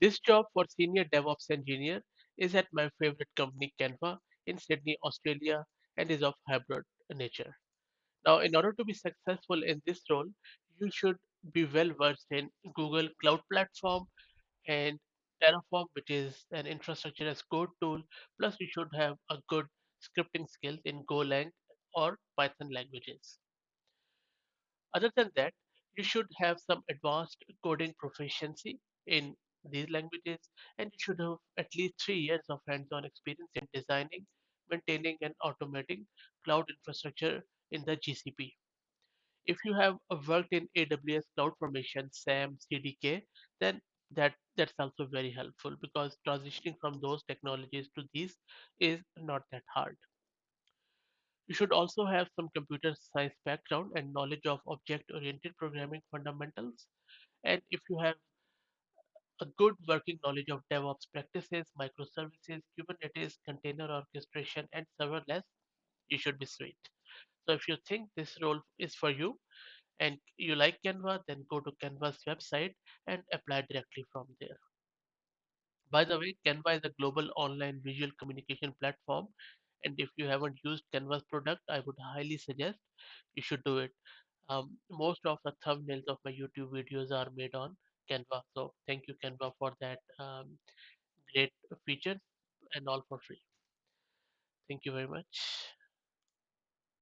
This job for senior DevOps engineer is at my favorite company, Canva, in Sydney, Australia, and is of hybrid nature. Now, in order to be successful in this role, you should be well versed in Google Cloud Platform and Terraform, which is an infrastructure as code tool. Plus, you should have a good scripting skills in Golang or Python languages. Other than that, you should have some advanced coding proficiency in these languages, and you should have at least 3 years of hands-on experience in designing, maintaining, and automating cloud infrastructure in the GCP. If you have worked in AWS CloudFormation, SAM, CDK, then that's also very helpful because transitioning from those technologies to these is not that hard. You should also have some computer science background and knowledge of object-oriented programming fundamentals. And if you have a good working knowledge of DevOps practices, microservices, Kubernetes, container orchestration, and serverless, you should be sweet. So if you think this role is for you and you like Canva, then go to Canva's website and apply directly from there. By the way, Canva is a global online visual communication platform, and if you haven't used Canva's product, I would highly suggest you should do it. Most of the thumbnails of my YouTube videos are made on Canva, so thank you Canva for that great feature and all for free. Thank you very much.